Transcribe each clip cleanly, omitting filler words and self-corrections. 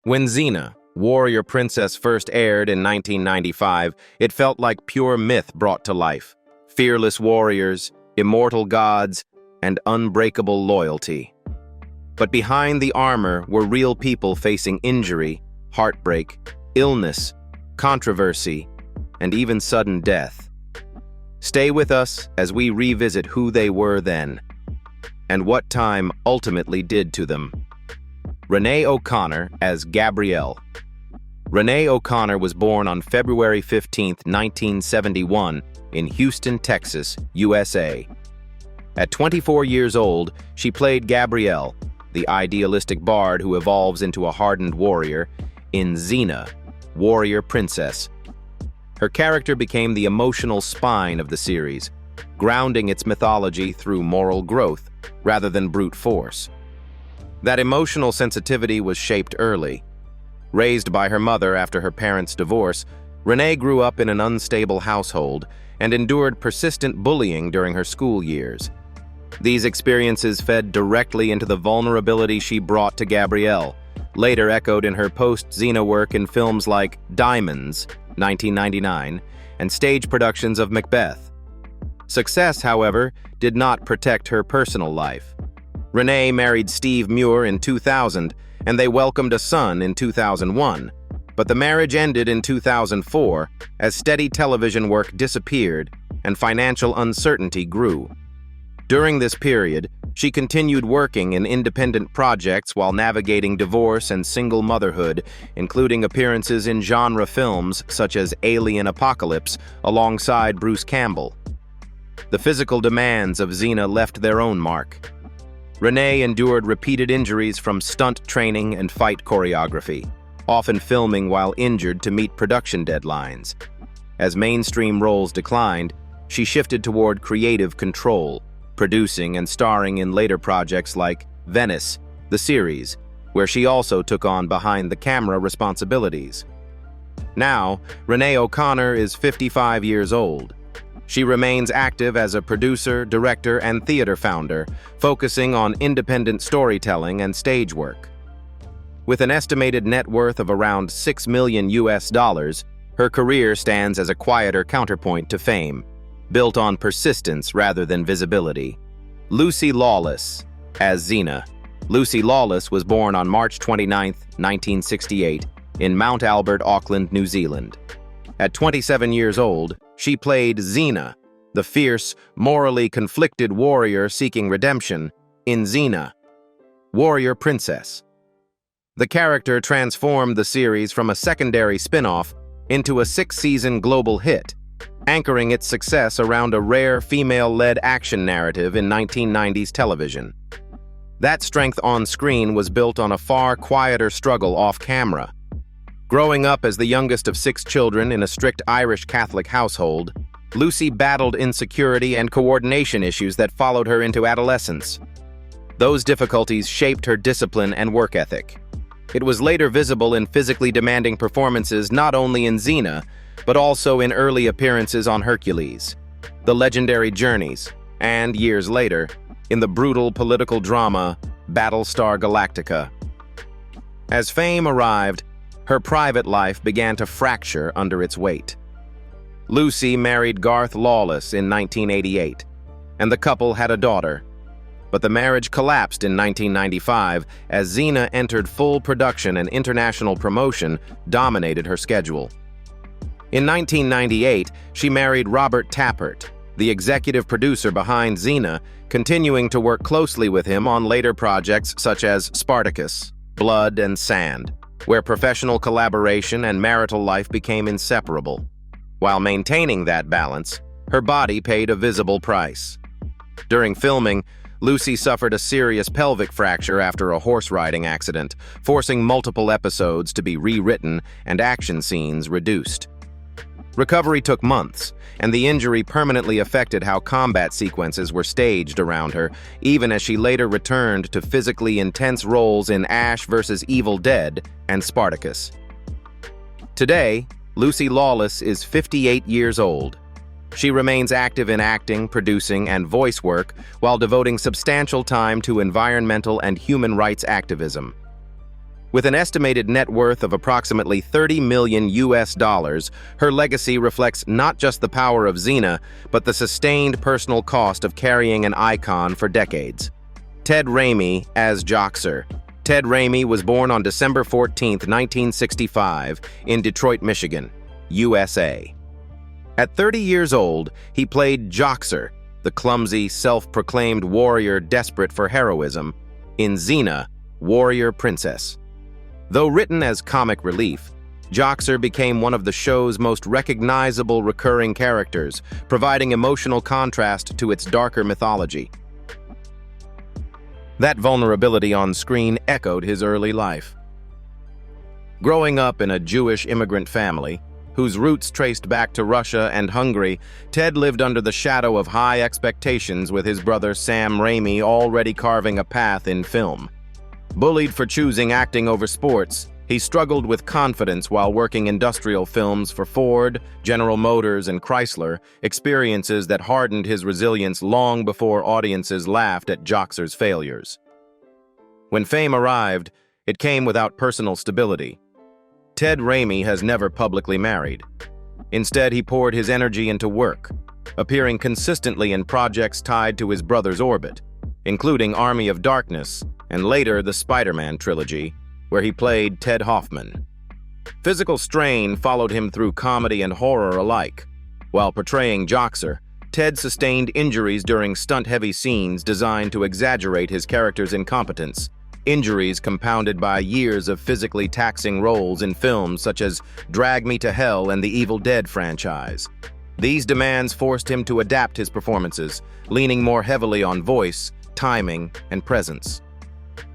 When Xena, Warrior Princess, first aired in 1995, it felt like pure myth brought to life. Fearless warriors, immortal gods, and unbreakable loyalty. But behind the armor were real people facing injury, heartbreak, illness, controversy, and even sudden death. Stay with us as we revisit who they were then, and what time ultimately did to them. Renee O'Connor as Gabrielle. Renee O'Connor was born on February 15, 1971, in Houston, Texas, USA. At 24 years old, she played Gabrielle, the idealistic bard who evolves into a hardened warrior, in Xena, Warrior Princess. Her character became the emotional spine of the series, grounding its mythology through moral growth rather than brute force. That emotional sensitivity was shaped early. Raised by her mother after her parents' divorce, Renee grew up in an unstable household and endured persistent bullying during her school years. These experiences fed directly into the vulnerability she brought to Gabrielle, later echoed in her post-Xena work in films like Diamonds, 1999, and stage productions of Macbeth. Success, however, did not protect her personal life. Renee married Steve Muir in 2000, and they welcomed a son in 2001, but the marriage ended in 2004 as steady television work disappeared and financial uncertainty grew. During this period, she continued working in independent projects while navigating divorce and single motherhood, including appearances in genre films such as Alien Apocalypse alongside Bruce Campbell. The physical demands of Xena left their own mark. Renee endured repeated injuries from stunt training and fight choreography, often filming while injured to meet production deadlines. As mainstream roles declined, she shifted toward creative control, producing and starring in later projects like Venice, the series, where she also took on behind-the-camera responsibilities. Now, Renee O'Connor is 55 years old. She remains active as a producer, director, and theater founder, focusing on independent storytelling and stage work. With an estimated net worth of around $6 million, her career stands as a quieter counterpoint to fame, built on persistence rather than visibility. Lucy Lawless as Xena. Lucy Lawless was born on March 29, 1968, in Mount Albert, Auckland, New Zealand. At 27 years old, she played Xena, the fierce, morally conflicted warrior seeking redemption, in Xena, Warrior Princess. The character transformed the series from a secondary spin-off into a 6-season global hit, anchoring its success around a rare female-led action narrative in 1990s television. That strength on screen was built on a far quieter struggle off-camera. Growing up as the youngest of 6 children in a strict Irish Catholic household, Lucy battled insecurity and coordination issues that followed her into adolescence. Those difficulties shaped her discipline and work ethic. It was later visible in physically demanding performances not only in Xena, but also in early appearances on Hercules, The Legendary Journeys, and, years later, in the brutal political drama Battlestar Galactica. As fame arrived, her private life began to fracture under its weight. Lucy married Garth Lawless in 1988, and the couple had a daughter. But the marriage collapsed in 1995 as Xena entered full production and international promotion dominated her schedule. In 1998, she married Robert Tappert, the executive producer behind Xena, continuing to work closely with him on later projects such as Spartacus, Blood and Sand, where professional collaboration and marital life became inseparable. While maintaining that balance, her body paid a visible price. During filming, Lucy suffered a serious pelvic fracture after a horse riding accident, forcing multiple episodes to be rewritten and action scenes reduced. Recovery took months, and the injury permanently affected how combat sequences were staged around her, even as she later returned to physically intense roles in Ash vs. Evil Dead and Spartacus. Today, Lucy Lawless is 58 years old. She remains active in acting, producing, and voice work while devoting substantial time to environmental and human rights activism. With an estimated net worth of approximately $30 million, her legacy reflects not just the power of Xena, but the sustained personal cost of carrying an icon for decades. Ted Raimi as Csokas. Ted Raimi was born on December 14, 1965, in Detroit, Michigan, USA. At 30 years old, he played Csokas, the clumsy, self-proclaimed warrior desperate for heroism, in Xena, Warrior Princess. Though written as comic relief, Csokas became one of the show's most recognizable recurring characters, providing emotional contrast to its darker mythology. That vulnerability on screen echoed his early life. Growing up in a Jewish immigrant family, whose roots traced back to Russia and Hungary, Ted lived under the shadow of high expectations, with his brother Sam Raimi already carving a path in film. Bullied for choosing acting over sports, he struggled with confidence while working industrial films for Ford, General Motors, and Chrysler, experiences that hardened his resilience long before audiences laughed at Csokas' failures. When fame arrived, it came without personal stability. Ted Raimi has never publicly married. Instead, he poured his energy into work, appearing consistently in projects tied to his brother's orbit, including Army of Darkness and later the Spider-Man trilogy, where he played Ted Hoffman. Physical strain followed him through comedy and horror alike. While portraying Csokas, Ted sustained injuries during stunt-heavy scenes designed to exaggerate his character's incompetence, injuries compounded by years of physically taxing roles in films such as Drag Me to Hell and the Evil Dead franchise. These demands forced him to adapt his performances, leaning more heavily on voice, timing, and presence.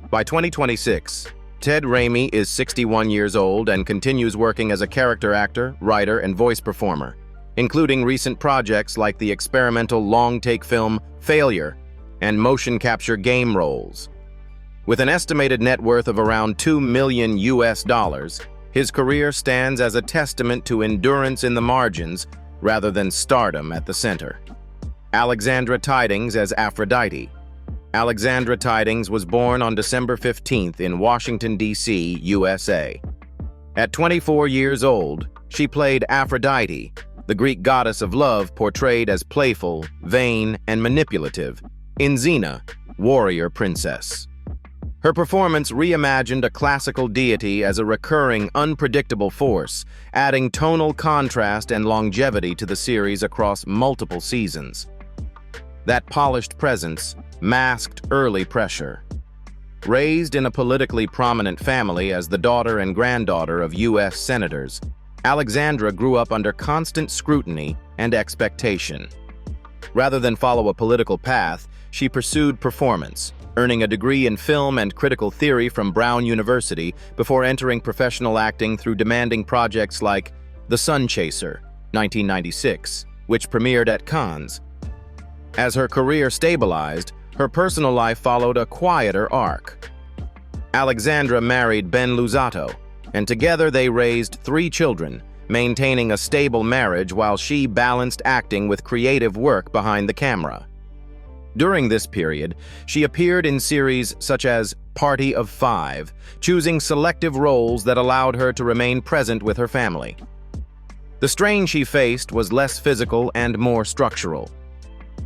By 2026, Ted Raimi is 61 years old and continues working as a character actor, writer, and voice performer, including recent projects like the experimental long-take film Failure and motion capture game roles. With an estimated net worth of around $2 million, his career stands as a testament to endurance in the margins rather than stardom at the center. Alexandra Tydings as Aphrodite. Alexandra Tydings was born on December 15th in Washington, D.C., USA. At 24 years old, she played Aphrodite, the Greek goddess of love portrayed as playful, vain, and manipulative, in Xena, Warrior Princess. Her performance reimagined a classical deity as a recurring, unpredictable force, adding tonal contrast and longevity to the series across multiple seasons. That polished presence masked early pressure. Raised in a politically prominent family as the daughter and granddaughter of U.S. senators, Alexandra grew up under constant scrutiny and expectation. Rather than follow a political path, she pursued performance, earning a degree in film and critical theory from Brown University before entering professional acting through demanding projects like The Sun Chaser, 1996, which premiered at Cannes. As her career stabilized, her personal life followed a quieter arc. Alexandra married Ben Luzzatto, and together they raised 3 children, maintaining a stable marriage while she balanced acting with creative work behind the camera. During this period, she appeared in series such as Party of 5, choosing selective roles that allowed her to remain present with her family. The strain she faced was less physical and more structural.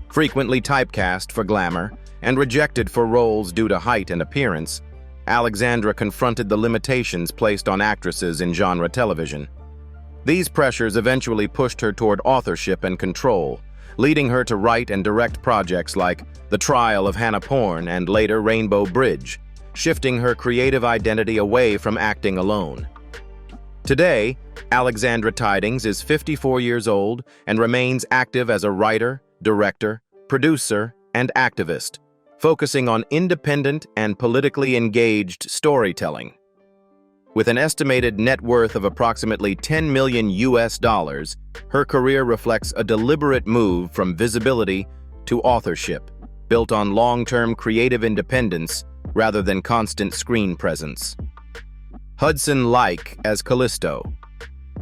Frequently typecast for glamour and rejected for roles due to height and appearance, Alexandra confronted the limitations placed on actresses in genre television. These pressures eventually pushed her toward authorship and control, leading her to write and direct projects like The Trial of Hannah Porn and later Rainbow Bridge, shifting her creative identity away from acting alone. Today, Alexandra Tydings is 54 years old and remains active as a writer, director, producer, and activist, focusing on independent and politically engaged storytelling. With an estimated net worth of approximately $10 million, her career reflects a deliberate move from visibility to authorship, built on long-term creative independence rather than constant screen presence. Hudson Leick as Callisto.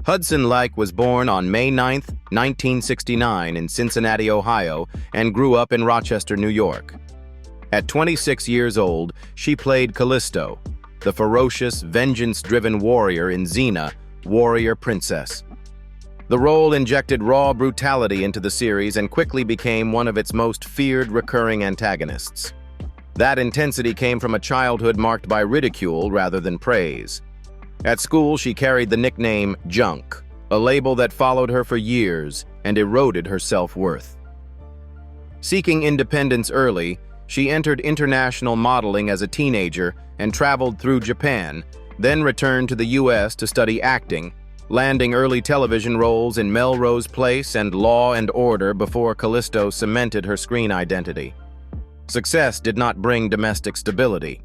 Hudson Leick was born on May 9, 1969 in Cincinnati, Ohio, and grew up in Rochester, New York. At 26 years old, she played Callisto, the ferocious, vengeance-driven warrior in Xena, Warrior Princess. The role injected raw brutality into the series and quickly became one of its most feared recurring antagonists. That intensity came from a childhood marked by ridicule rather than praise. At school, she carried the nickname Junk, a label that followed her for years and eroded her self-worth. Seeking independence early, she entered international modeling as a teenager and traveled through Japan, then returned to the U.S. to study acting, landing early television roles in Melrose Place and Law and Order before Callisto cemented her screen identity. Success did not bring domestic stability.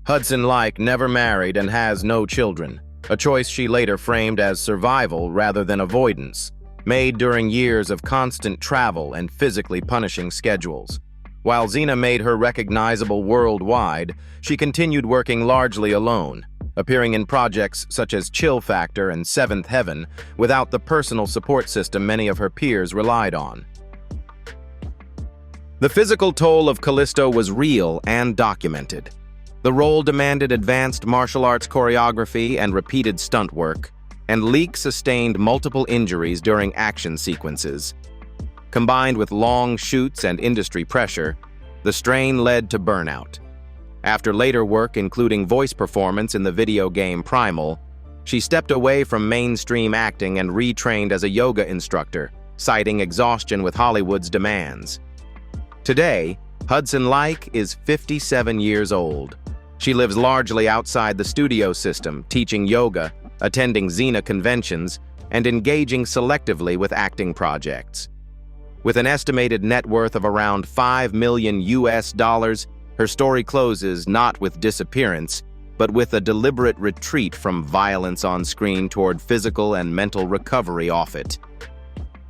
Hudson Leick never married and has no children, a choice she later framed as survival rather than avoidance, made during years of constant travel and physically punishing schedules. While Xena made her recognizable worldwide, she continued working largely alone, appearing in projects such as Chill Factor and Seventh Heaven without the personal support system many of her peers relied on. The physical toll of Callisto was real and documented. The role demanded advanced martial arts choreography and repeated stunt work, and Leick sustained multiple injuries during action sequences. Combined with long shoots and industry pressure, the strain led to burnout. After later work including voice performance in the video game Primal, she stepped away from mainstream acting and retrained as a yoga instructor, citing exhaustion with Hollywood's demands. Today, Hudson Leick is 57 years old. She lives largely outside the studio system, teaching yoga, attending Xena conventions, and engaging selectively with acting projects. With an estimated net worth of around $5 million, her story closes not with disappearance, but with a deliberate retreat from violence on screen toward physical and mental recovery off it.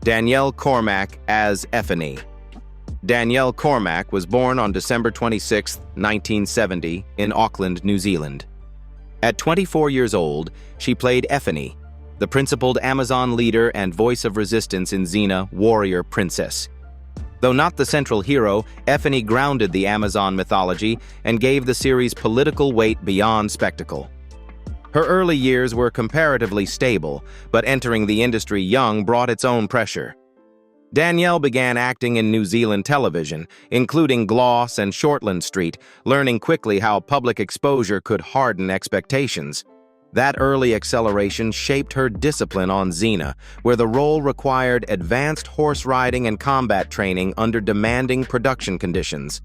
Danielle Cormack as Effany. Danielle Cormack was born on December 26, 1970, in Auckland, New Zealand. At 24 years old, she played Effany, the principled Amazon leader and voice of resistance in Xena, Warrior Princess. Though not the central hero, Effany grounded the Amazon mythology and gave the series political weight beyond spectacle. Her early years were comparatively stable, but entering the industry young brought its own pressure. Danielle began acting in New Zealand television, including Gloss and Shortland Street, learning quickly how public exposure could harden expectations. That early acceleration shaped her discipline on Xena, where the role required advanced horse riding and combat training under demanding production conditions.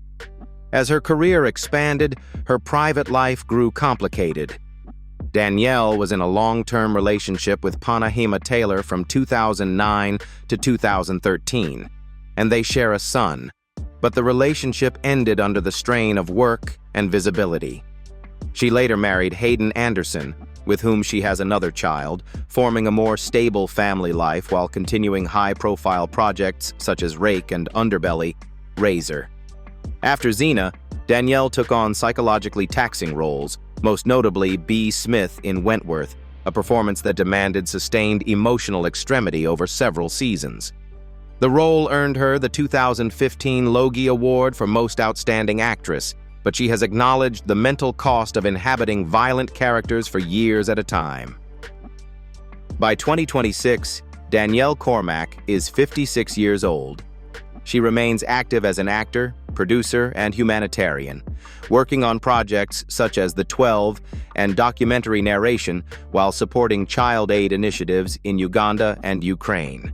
As her career expanded, her private life grew complicated. Danielle was in a long-term relationship with Panahima Taylor from 2009 to 2013, and they share a son, but the relationship ended under the strain of work and visibility. She later married Hayden Anderson, with whom she has another child, forming a more stable family life while continuing high-profile projects such as Rake and Underbelly, Razor. After Xena, Danielle took on psychologically taxing roles, most notably B. Smith in Wentworth, a performance that demanded sustained emotional extremity over several seasons. The role earned her the 2015 Logie Award for Most Outstanding Actress, but she has acknowledged the mental cost of inhabiting violent characters for years at a time. By 2026, Danielle Cormack is 56 years old. She remains active as an actor, producer, and humanitarian, working on projects such as The 12 and documentary narration while supporting child aid initiatives in Uganda and Ukraine.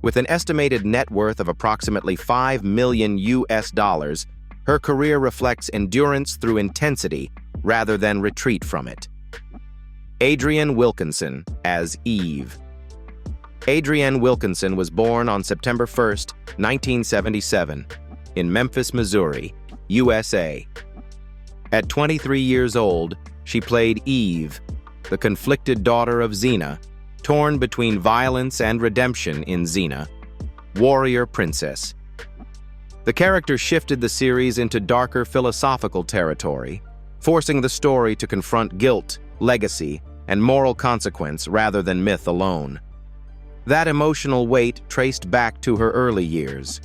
With an estimated net worth of approximately $5 million, her career reflects endurance through intensity rather than retreat from it. Adrienne Wilkinson as Eve. Adrienne Wilkinson was born on September 1, 1977, in Memphis, Missouri, USA. At 23 years old, she played Eve, the conflicted daughter of Xena, torn between violence and redemption in Xena, Warrior Princess. The character shifted the series into darker philosophical territory, forcing the story to confront guilt, legacy, and moral consequence rather than myth alone. That emotional weight traced back to her early years.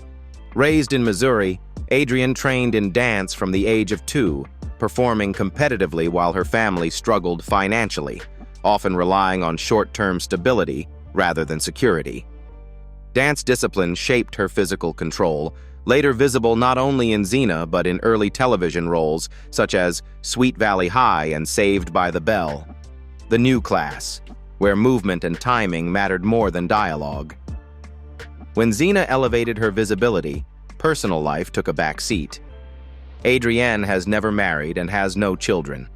Raised in Missouri, Adrienne trained in dance from the age of 2, performing competitively while her family struggled financially, often relying on short-term stability rather than security. Dance discipline shaped her physical control, later visible not only in Xena but in early television roles such as Sweet Valley High and Saved by the Bell. The New Class, where movement and timing mattered more than dialogue. When Xena elevated her visibility, personal life took a back seat. Adrienne has never married and has no children,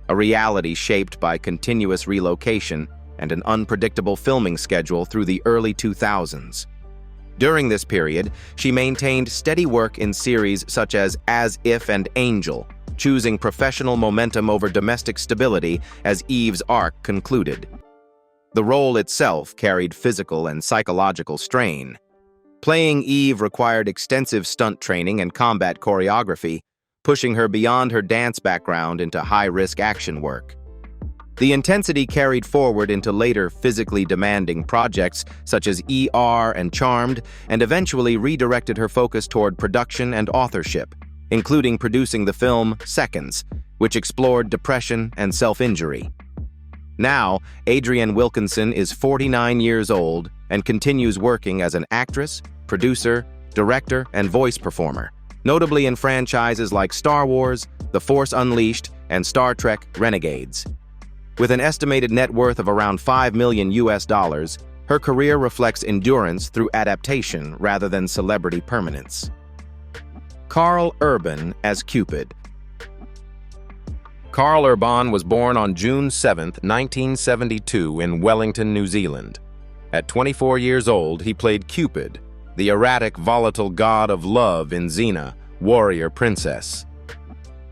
a reality shaped by continuous relocation and an unpredictable filming schedule through the early 2000s. During this period, she maintained steady work in series such as If and Angel, choosing professional momentum over domestic stability as Eve's arc concluded. The role itself carried physical and psychological strain. Playing Eve required extensive stunt training and combat choreography, pushing her beyond her dance background into high-risk action work. The intensity carried forward into later physically demanding projects such as ER and Charmed, and eventually redirected her focus toward production and authorship, including producing the film Seconds, which explored depression and self-injury. Now, Adrienne Wilkinson is 49 years old and continues working as an actress, producer, director, and voice performer, notably in franchises like Star Wars, The Force Unleashed, and Star Trek Renegades. With an estimated net worth of around $5 million, her career reflects endurance through adaptation rather than celebrity permanence. Karl Urban as Cupid. Karl Urban was born on June 7, 1972 in Wellington, New Zealand. At 24 years old, he played Cupid, the erratic, volatile god of love in Xena, Warrior Princess.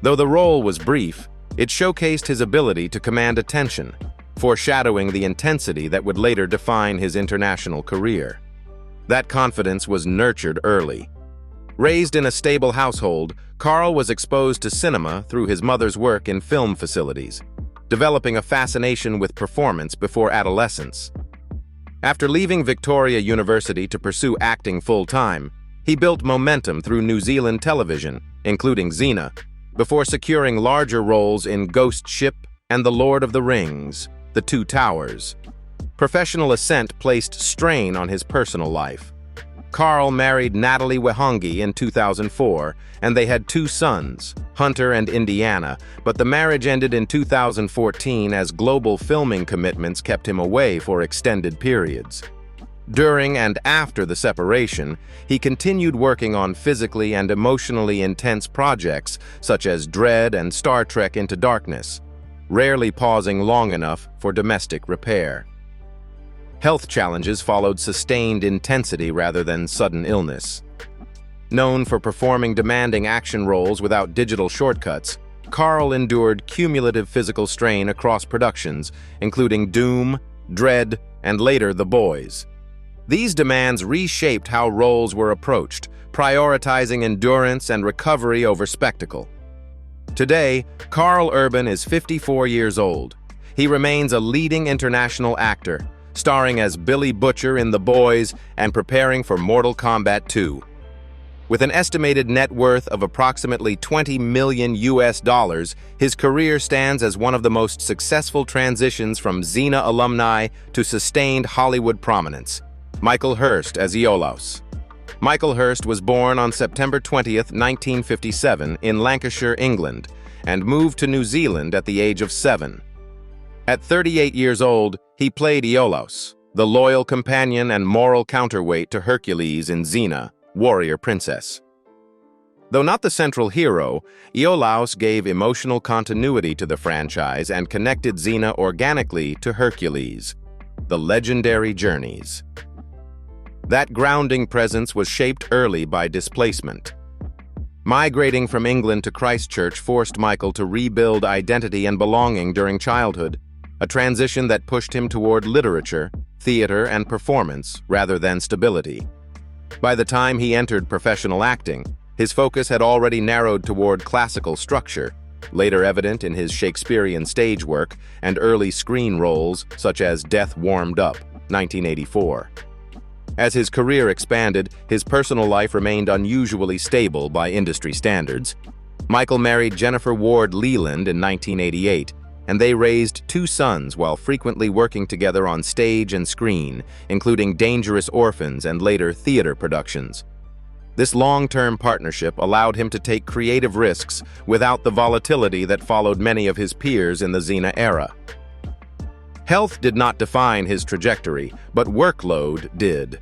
Though the role was brief, it showcased his ability to command attention, foreshadowing the intensity that would later define his international career. That confidence was nurtured early. Raised in a stable household, Karl was exposed to cinema through his mother's work in film facilities, developing a fascination with performance before adolescence. After leaving Victoria University to pursue acting full-time, he built momentum through New Zealand television, including Xena, before securing larger roles in Ghost Ship and The Lord of the Rings, The Two Towers. Professional ascent placed strain on his personal life. Karl married Natalie Wehongi in 2004, and they had 2 sons, Hunter and Indiana, but the marriage ended in 2014 as global filming commitments kept him away for extended periods. During and after the separation, he continued working on physically and emotionally intense projects such as Dread and Star Trek Into Darkness, rarely pausing long enough for domestic repair. Health challenges followed sustained intensity rather than sudden illness. Known for performing demanding action roles without digital shortcuts, Karl endured cumulative physical strain across productions, including Doom, Dread, and later The Boys. These demands reshaped how roles were approached, prioritizing endurance and recovery over spectacle. Today, Karl Urban is 54 years old. He remains a leading international actor, starring as Billy Butcher in The Boys and preparing for Mortal Kombat 2. With an estimated net worth of approximately $20 million, his career stands as one of the most successful transitions from Xena alumni to sustained Hollywood prominence. Michael Hurst as Iolaus. Michael Hurst was born on September 20, 1957 in Lancashire, England, and moved to New Zealand at the age of 7. At 38 years old, he played Iolaus, the loyal companion and moral counterweight to Hercules in Xena, Warrior Princess. Though not the central hero, Iolaus gave emotional continuity to the franchise and connected Xena organically to Hercules, the legendary journeys. That grounding presence was shaped early by displacement. Migrating from England to Christchurch forced Michael to rebuild identity and belonging during childhood, a transition that pushed him toward literature, theater, and performance rather than stability. By the time he entered professional acting, his focus had already narrowed toward classical structure, later evident in his Shakespearean stage work and early screen roles such as Death Warmed Up, 1984. As his career expanded, his personal life remained unusually stable by industry standards. Michael married Jennifer Ward Leland in 1988, and they raised 2 sons while frequently working together on stage and screen, including Dangerous Orphans and later theater productions. This long-term partnership allowed him to take creative risks without the volatility that followed many of his peers in the Xena era. Health did not define his trajectory, but workload did.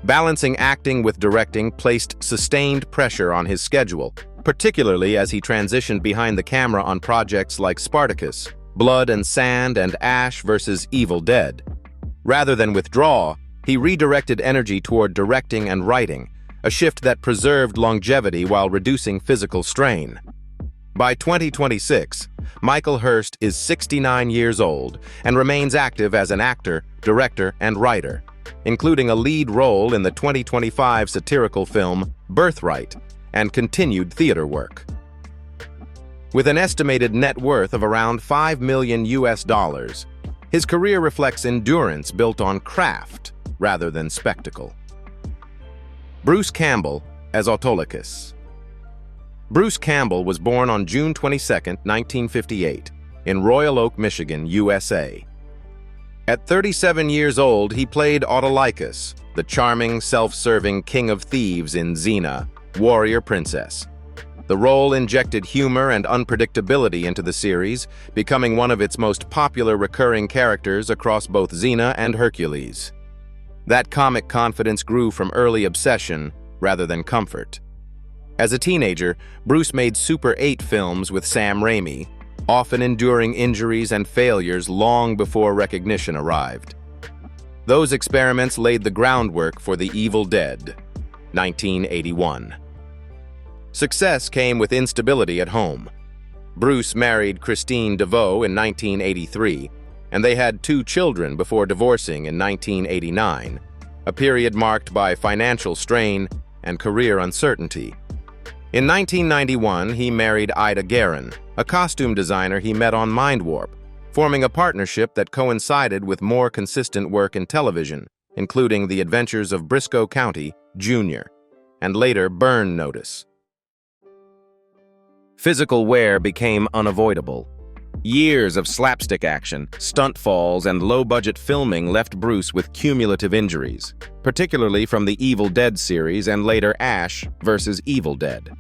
Balancing acting with directing placed sustained pressure on his schedule, particularly as he transitioned behind the camera on projects like Spartacus, Blood and Sand, and Ash vs. Evil Dead. Rather than withdraw, he redirected energy toward directing and writing, a shift that preserved longevity while reducing physical strain. By 2026, Michael Hurst is 69 years old and remains active as an actor, director, and writer, including a lead role in the 2025 satirical film Birthright and continued theater work. With an estimated net worth of around $5 million, his career reflects endurance built on craft rather than spectacle. Bruce Campbell as Autolycus. Bruce Campbell was born on June 22, 1958, in Royal Oak, Michigan, USA. At 37 years old, he played Autolycus, the charming, self-serving king of thieves in Xena, Warrior Princess. The role injected humor and unpredictability into the series, becoming one of its most popular recurring characters across both Xena and Hercules. That comic confidence grew from early obsession rather than comfort. As a teenager, Bruce made Super 8 films with Sam Raimi, often enduring injuries and failures long before recognition arrived. Those experiments laid the groundwork for The Evil Dead, 1981. Success came with instability at home. Bruce married Christine DeVoe in 1983, and they had 2 children before divorcing in 1989, a period marked by financial strain and career uncertainty. In 1991, he married Ida Guerin, a costume designer he met on Mindwarp, forming a partnership that coincided with more consistent work in television, including The Adventures of Briscoe County, Jr., and later Burn Notice. Physical wear became unavoidable. Years of slapstick action, stunt falls, and low-budget filming left Bruce with cumulative injuries, particularly from the Evil Dead series and later Ash vs. Evil Dead.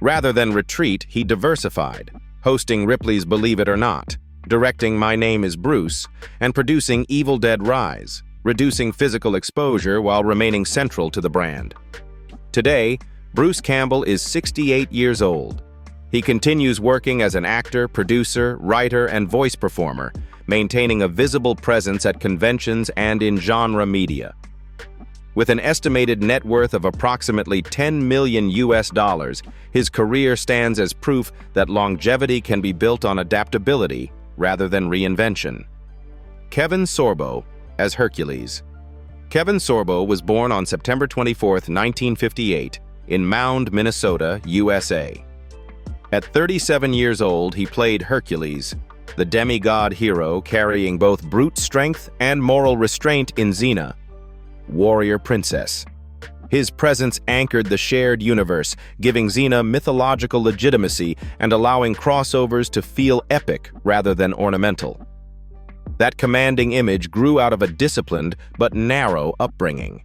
Rather than retreat, he diversified, hosting Ripley's Believe It or Not, directing My Name is Bruce, and producing Evil Dead Rise, reducing physical exposure while remaining central to the brand. Today, Bruce Campbell is 68 years old. He continues working as an actor, producer, writer, and voice performer, maintaining a visible presence at conventions and in genre media. With an estimated net worth of approximately $10 million, his career stands as proof that longevity can be built on adaptability rather than reinvention. Kevin Sorbo as Hercules. Kevin Sorbo was born on September 24, 1958, in Mound, Minnesota, USA. At 37 years old, he played Hercules, the demigod hero carrying both brute strength and moral restraint in Xena, Warrior Princess. His presence anchored the shared universe, giving Xena mythological legitimacy and allowing crossovers to feel epic rather than ornamental. That commanding image grew out of a disciplined but narrow upbringing.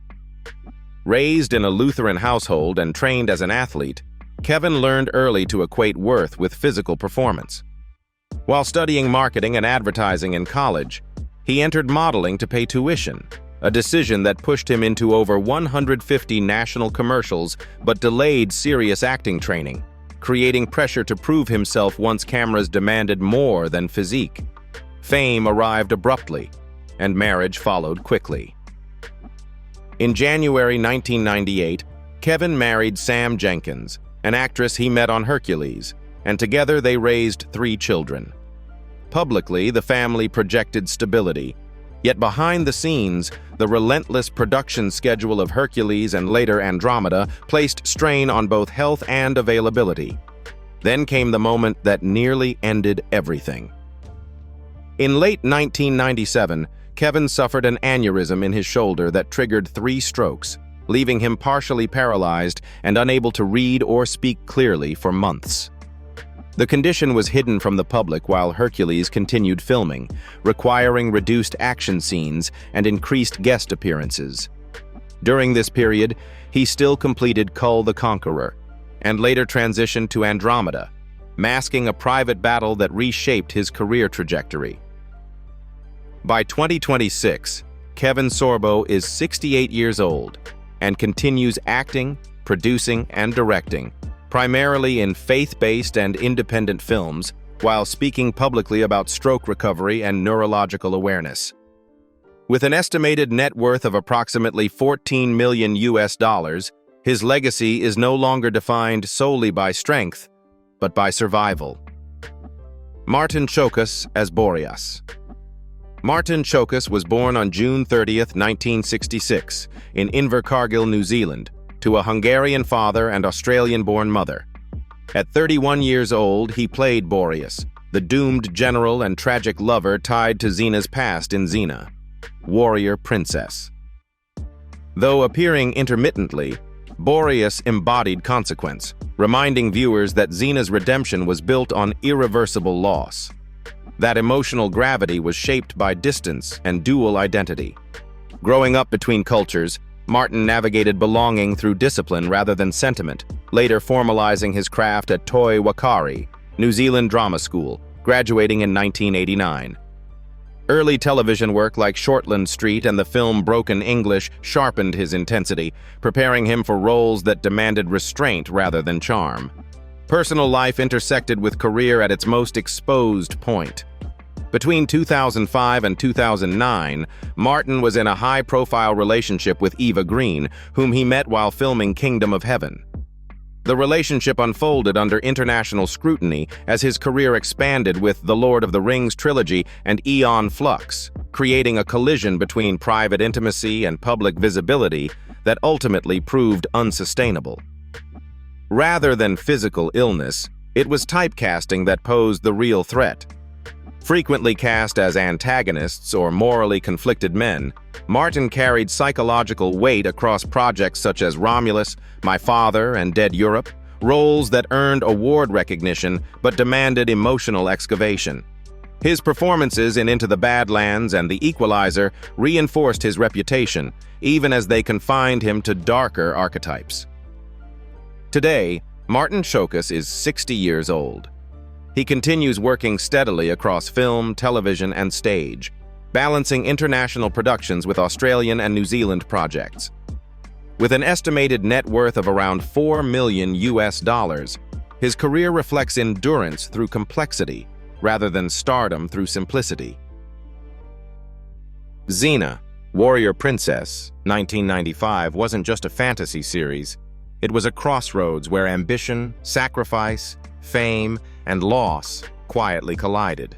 Raised in a Lutheran household and trained as an athlete, Kevin learned early to equate worth with physical performance. While studying marketing and advertising in college, he entered modeling to pay tuition, a decision that pushed him into over 150 national commercials but delayed serious acting training, creating pressure to prove himself once cameras demanded more than physique. Fame arrived abruptly, and marriage followed quickly. In January 1998, Kevin married Sam Jenkins, an actress he met on Hercules, and together they raised 3 children. Publicly, the family projected stability, yet behind the scenes, the relentless production schedule of Hercules and later Andromeda placed strain on both health and availability. Then came the moment that nearly ended everything. In late 1997, Kevin suffered an aneurysm in his shoulder that triggered 3 strokes, leaving him partially paralyzed and unable to read or speak clearly for months. The condition was hidden from the public while Hercules continued filming, requiring reduced action scenes and increased guest appearances. During this period, he still completed Kull the Conqueror, and later transitioned to Andromeda, masking a private battle that reshaped his career trajectory. By 2026, Kevin Sorbo is 68 years old and continues acting, producing, and directing, primarily in faith-based and independent films, while speaking publicly about stroke recovery and neurological awareness. With an estimated net worth of approximately $14 million, his legacy is no longer defined solely by strength, but by survival. Martin Csokas as Boreas. Martin Csokas was born on June 30, 1966, in Invercargill, New Zealand, to a Hungarian father and Australian-born mother. At 31 years old, he played Boreas, the doomed general and tragic lover tied to Xena's past in Xena, warrior princess. Though appearing intermittently, Boreas embodied consequence, reminding viewers that Xena's redemption was built on irreversible loss. That emotional gravity was shaped by distance and dual identity. Growing up between cultures, Martin navigated belonging through discipline rather than sentiment, later formalizing his craft at Toi Whakaari, New Zealand Drama School, graduating in 1989. Early television work like Shortland Street and the film Broken English sharpened his intensity, preparing him for roles that demanded restraint rather than charm. Personal life intersected with career at its most exposed point. Between 2005 and 2009, Martin was in a high-profile relationship with Eva Green, whom he met while filming Kingdom of Heaven. The relationship unfolded under international scrutiny as his career expanded with the Lord of the Rings trilogy and Aeon Flux, creating a collision between private intimacy and public visibility that ultimately proved unsustainable. Rather than physical illness, it was typecasting that posed the real threat. Frequently cast as antagonists or morally conflicted men, Martin carried psychological weight across projects such as Romulus, My Father, and Dead Europe, roles that earned award recognition but demanded emotional excavation. His performances in Into the Badlands and The Equalizer reinforced his reputation, even as they confined him to darker archetypes. Today, Martin Csokas is 60 years old. He continues working steadily across film, television, and stage, balancing international productions with Australian and New Zealand projects. With an estimated net worth of around $4 million, his career reflects endurance through complexity rather than stardom through simplicity. Xena, Warrior Princess, 1995, wasn't just a fantasy series. It was a crossroads where ambition, sacrifice, fame, and loss quietly collided.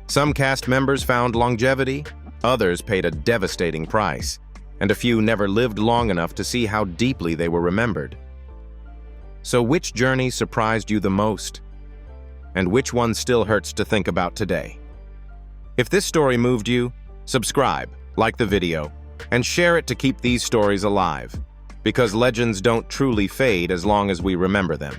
Some cast members found longevity, others paid a devastating price, and a few never lived long enough to see how deeply they were remembered. So which journey surprised you the most? And which one still hurts to think about today? If this story moved you, subscribe, like the video, and share it to keep these stories alive, because legends don't truly fade as long as we remember them.